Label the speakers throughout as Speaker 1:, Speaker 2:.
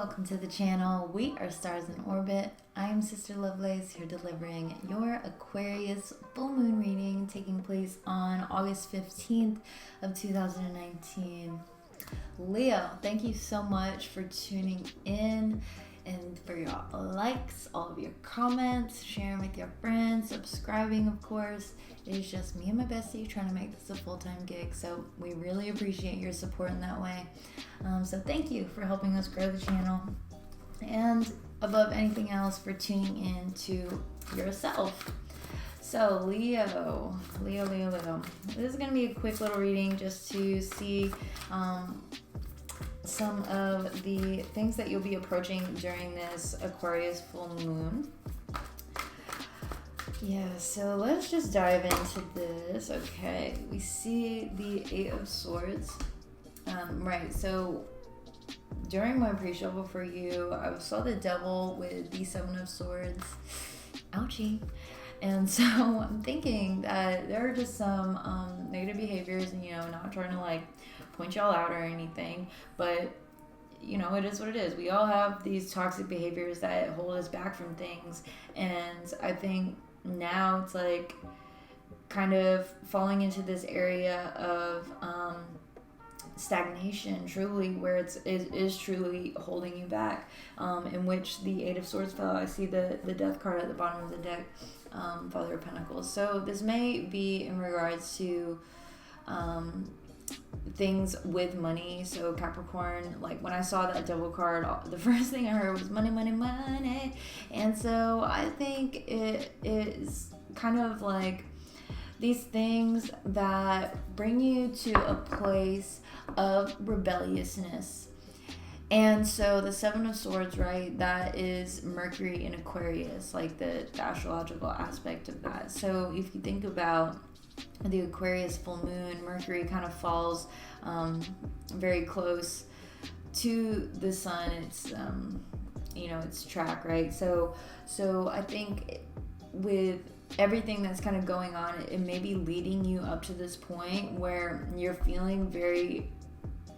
Speaker 1: welcome to the channel. We are Stars in Orbit. I'm Sister Lovelace here delivering your Aquarius full moon reading taking place on August 15th of 2019. Leo, thank you so much for tuning in and for your likes, all of your comments, sharing with your friends, subscribing, of course. It is just me and my bestie trying to make this a full-time gig, so we really appreciate your support in that way. So thank you for helping us grow the channel, and above anything else, for tuning in to yourself. So Leo. This is going to be a quick little reading just to see some of the things that you'll be approaching during this Aquarius full moon. Yeah, so let's just dive into this. Okay, we see the Eight of Swords. Right, so during my pre-shuffle for you, I saw the Devil with the Seven of Swords. Ouchie. And so I'm thinking that there are just some negative behaviors, and not trying to like point y'all out or anything, but it is what it is. We all have these toxic behaviors that hold us back from things, and I think now it's like kind of falling into this area of stagnation, truly, where it is truly holding you back, in which the Eight of Swords fell. I see the Death card at the bottom of the deck, Father of Pentacles. So this may be in regards to things with money. So Capricorn, like when I saw that Devil card, the first thing I heard was money, money, money. And so I think it is kind of like these things that bring you to a place of rebelliousness. And so the Seven of Swords, right, that is Mercury in Aquarius, like the astrological aspect of that. So if you think about the Aquarius full moon, Mercury kind of falls very close to the sun. It's its track, right? So I think with everything that's kind of going on, it may be leading you up to this point where you're feeling very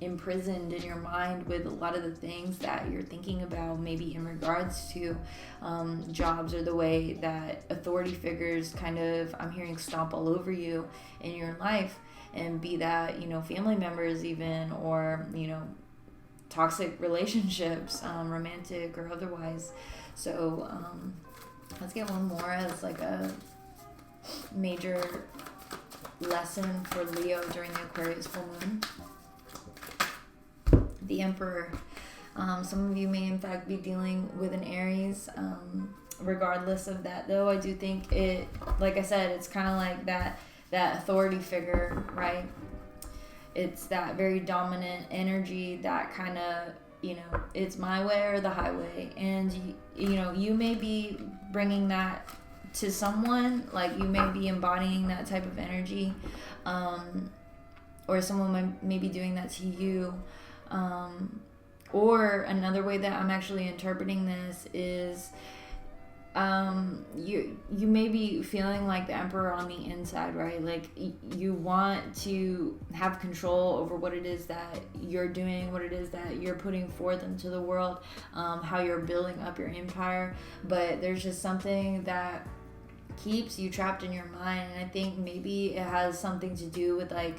Speaker 1: imprisoned in your mind with a lot of the things that you're thinking about, maybe in regards to jobs, or the way that authority figures kind of, I'm hearing, stomp all over you in your life, and be that family members even, or toxic relationships, romantic or otherwise. So let's get one more as like a major lesson for Leo during the Aquarius full moon. The Emperor. Some of you may in fact be dealing with an Aries. Regardless of that, though, I do think it, like I said, it's kind of like that authority figure, right? It's that very dominant energy that kind of, it's my way or the highway. And, you may be bringing that to someone, like you may be embodying that type of energy, or someone may be doing that to you. Or another way that I'm actually interpreting this is you may be feeling like the Emperor on the inside, right? Like you want to have control over what it is that you're doing, what it is that you're putting forth into the world, how you're building up your empire, but there's just something that keeps you trapped in your mind. And I think maybe it has something to do with like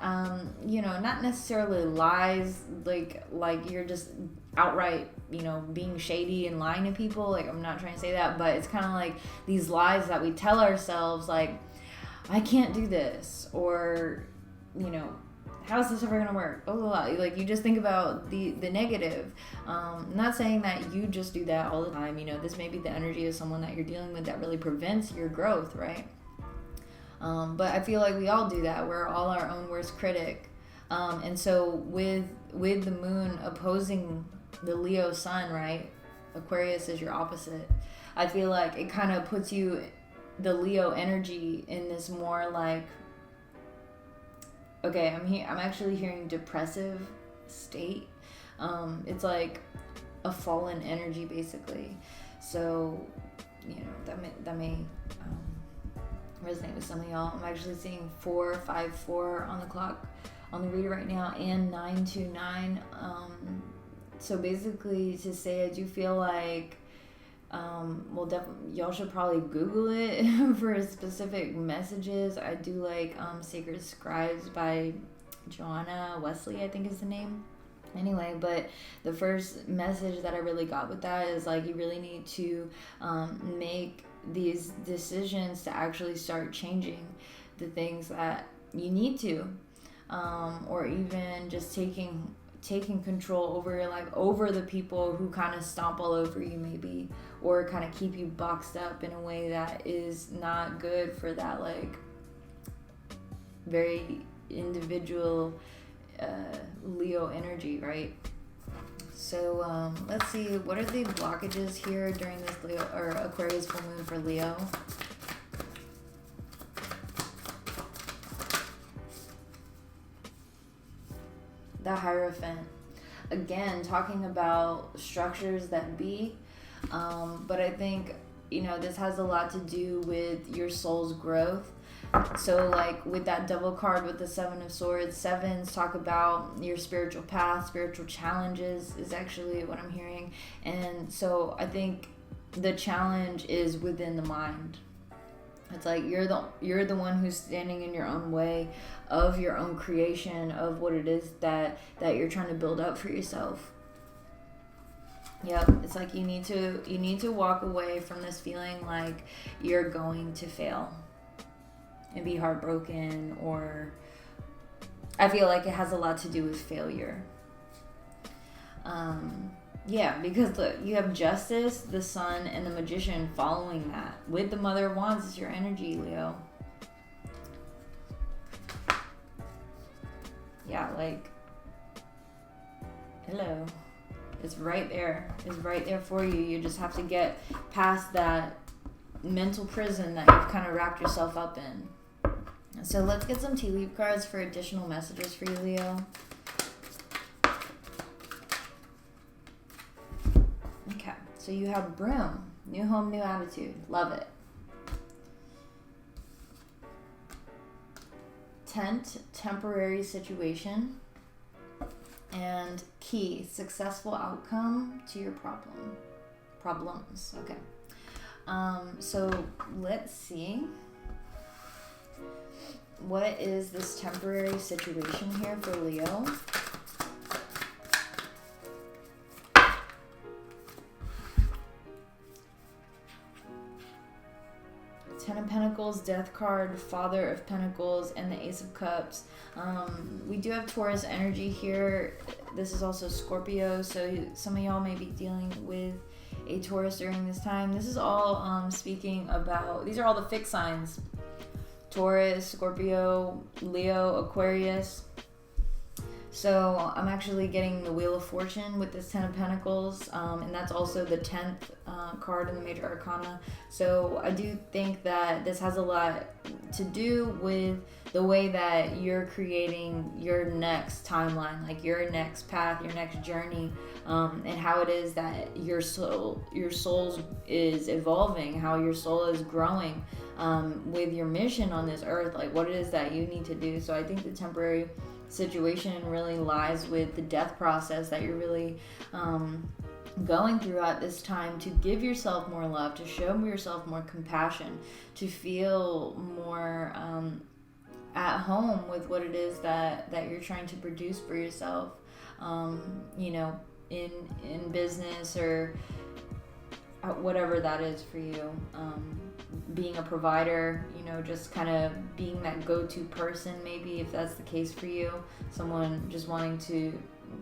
Speaker 1: not necessarily lies, like you're just outright, being shady and lying to people. Like, I'm not trying to say that, but it's kind of like these lies that we tell ourselves, like, I can't do this, or, how's this ever gonna work? Oh, like you just think about the negative. I'm not saying that you just do that all the time. This may be the energy of someone that you're dealing with that really prevents your growth, right? But I feel like we all do that. We're all our own worst critic. And so with the moon opposing the Leo sun, right? Aquarius is your opposite. I feel like it kind of puts you, the Leo energy, in this more like, okay, I'm actually hearing depressive state. It's like a fallen energy, basically. So, that may resonate with some of y'all. I'm actually seeing 454 on the clock on the reader right now, and 929. So basically, to say, I do feel like, well, definitely, y'all should probably Google it for specific messages. I do like Sacred Scribes by Joanna Wesley, I think is the name. Anyway, but the first message that I really got with that is like, you really need to make these decisions to actually start changing the things that you need to, or even just taking control over your life, over the people who kind of stomp all over you maybe, or kind of keep you boxed up in a way that is not good for that like very individual Leo energy, right? So let's see, what are the blockages here during this Leo or Aquarius full moon for Leo? The Hierophant. Again, talking about structures that be, but I think, this has a lot to do with your soul's growth. So like with that double card with the Seven of Swords, sevens talk about your spiritual path, spiritual challenges is actually what I'm hearing. And so I think the challenge is within the mind. It's like you're the one who's standing in your own way of your own creation of what it is that you're trying to build up for yourself. Yep, it's like you need to walk away from this feeling like you're going to fail and be heartbroken, or I feel like it has a lot to do with failure. Yeah, because look, you have Justice, the Sun, and the Magician following that. With the Mother of Wands is your energy, Leo. Yeah, like, hello. It's right there. It's right there for you. You just have to get past that mental prison that you've kind of wrapped yourself up in. So let's get some tea leaf cards for additional messages for you, Leo. Okay, so you have Broom. New home, new attitude. Love it. Tent, temporary situation. And Key, successful outcome to your problems. Okay. So let's see. What is this temporary situation here for Leo? Ten of Pentacles, Death card, Father of Pentacles, and the Ace of Cups. We do have Taurus energy here. This is also Scorpio, so some of y'all may be dealing with a Taurus during this time. This is all speaking about, these are all the fixed signs. Taurus, Scorpio, Leo, Aquarius. So I'm actually getting the Wheel of Fortune with this Ten of Pentacles, and that's also the 10th card in the Major Arcana. So I do think that this has a lot to do with the way that you're creating your next timeline, like your next path, your next journey, and how it is that your soul is evolving, how your soul is growing with your mission on this earth, like what it is that you need to do. So I think the temporary situation really lies with the death process that you're really going through at this time, to give yourself more love, to show yourself more compassion, to feel more at home with what it is that you're trying to produce for yourself, in business or whatever that is for you. Being a provider, just kind of being that go-to person, maybe, if that's the case for you. Someone just wanting to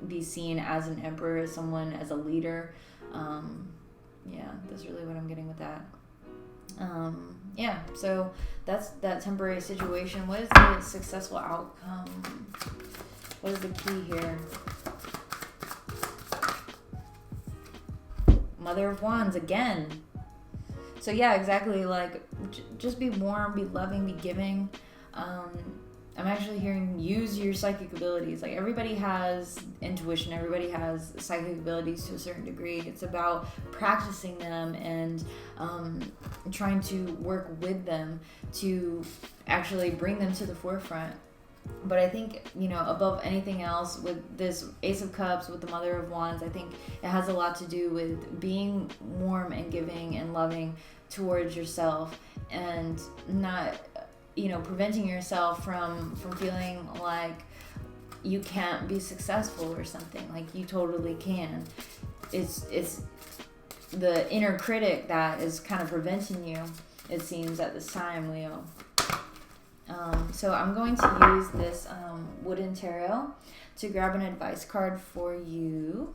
Speaker 1: be seen as an emperor, someone as a leader. Yeah, that's really what I'm getting with that. Yeah, so that's that temporary situation. What is the successful outcome? What is the key here? Mother of Wands again. So yeah, exactly, like just be warm, be loving, be giving. I'm actually hearing use your psychic abilities. Like everybody has intuition, everybody has psychic abilities to a certain degree. It's about practicing them and trying to work with them to actually bring them to the forefront. But I think, above anything else, with this Ace of Cups, with the Mother of Wands, I think it has a lot to do with being warm and giving and loving towards yourself, and not, preventing yourself from feeling like you can't be successful or something. Like, you totally can. It's the inner critic that is kind of preventing you, it seems, at this time, Leo. So I'm going to use this wooden tarot to grab an advice card for you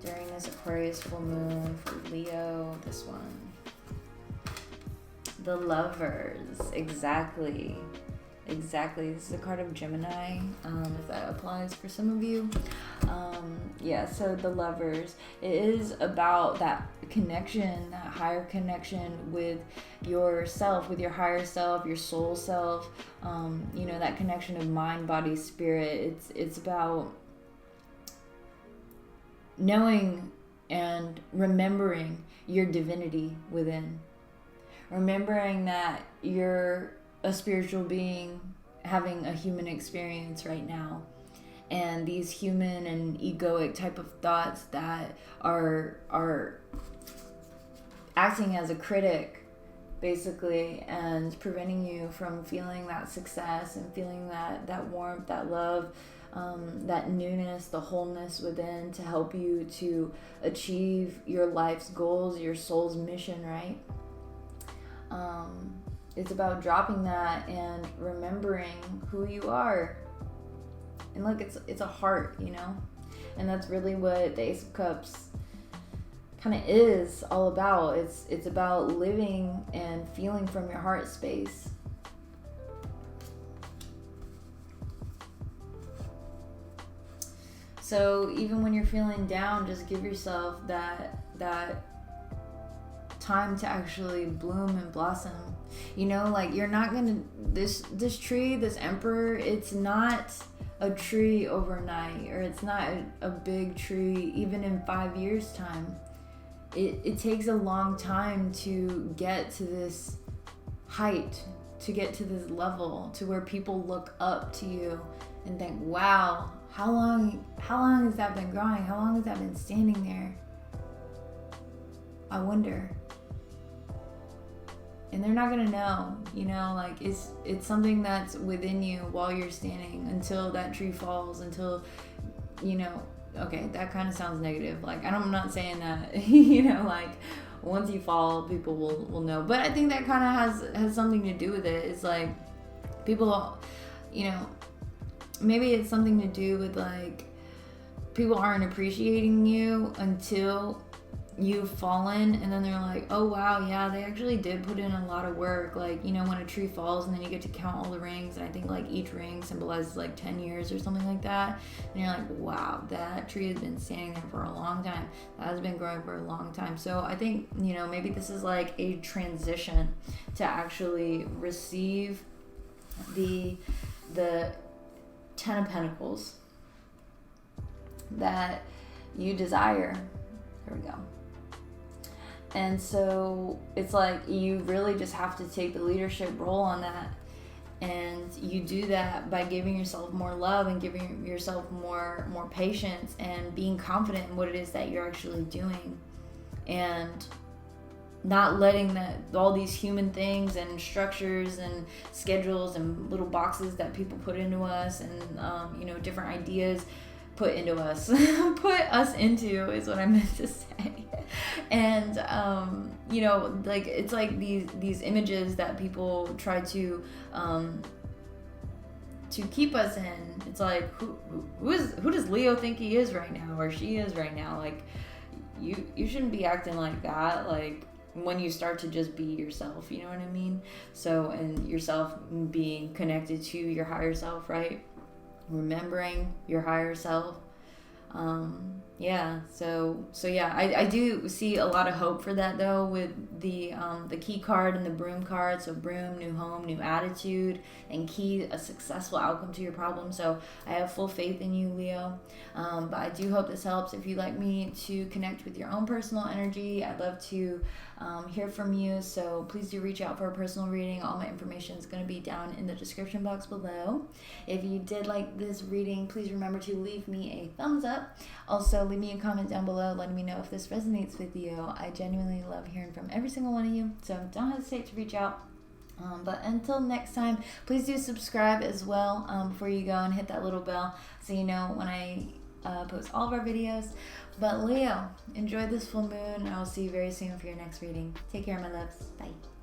Speaker 1: during this Aquarius full moon for Leo. This one. The Lovers. Exactly. This is a card of Gemini, if that applies for some of you. So the Lovers. It is about that connection, that higher connection with yourself, with your higher self, your soul self. That connection of mind, body, spirit. It's about knowing and remembering your divinity within. Remembering that you're a spiritual being having a human experience right now, and these human and egoic type of thoughts that are acting as a critic, basically, and preventing you from feeling that success and feeling that warmth, that love, that newness, the wholeness within, to help you to achieve your life's goals, your soul's mission, right? It's about dropping that and remembering who you are. And look, it's a heart, and that's really what the Ace of Cups kind of is all about. It's about living and feeling from your heart space. So even when you're feeling down, just give yourself that time to actually bloom and blossom. You're not gonna, this tree, this emperor, it's not a tree overnight, or it's not a big tree even in 5 years time. It takes a long time to get to this height, to get to this level, to where people look up to you and think, wow, how long has that been growing? How long has that been standing there? I wonder. And they're not gonna know, it's something that's within you while you're standing, until that tree falls, until, okay, that kind of sounds negative. I'm not saying that, once you fall, people will know. But I think that kind of has something to do with it. It's like, people, maybe it's something to do with, people aren't appreciating you until you've fallen, and then they're like, oh wow, yeah, they actually did put in a lot of work. When a tree falls and then you get to count all the rings, and I think each ring symbolizes 10 years or something like that, and you're like, wow, that tree has been standing there for a long time, that has been growing for a long time. So I think, maybe this is a transition to actually receive the Ten of Pentacles that you desire. There we go. And so it's you really just have to take the leadership role on that. And you do that by giving yourself more love and giving yourself more patience, and being confident in what it is that you're actually doing. And not letting all these human things and structures and schedules and little boxes that people put into us, and different ideas put into us put us into, is what I meant to say. And it's these images that people try to keep us in. It's who does Leo think he is right now, or she is right now? You shouldn't be acting like that, when you start to just be yourself, you know what I mean? So, and yourself being connected to your higher self, right? Remembering your higher self, Yeah, so yeah, I do see a lot of hope for that though, with the key card and the broom card. So broom, new home, new attitude, and key, a successful outcome to your problem. So I have full faith in you, Leo. But I do hope this helps. If you'd like me to connect with your own personal energy, I'd love to hear from you. So please do reach out for a personal reading. All my information is going to be down in the description box below. If you did like this reading, please remember to leave me a thumbs up. Also, leave me a comment down below letting me know if this resonates with you. I genuinely love hearing from every single one of you, so don't hesitate to reach out. But until next time, please do subscribe as well before you go, and hit that little bell so you know when I post all of our videos. But Leo, enjoy this full moon, and I will see you very soon for your next reading. Take care, my loves. Bye.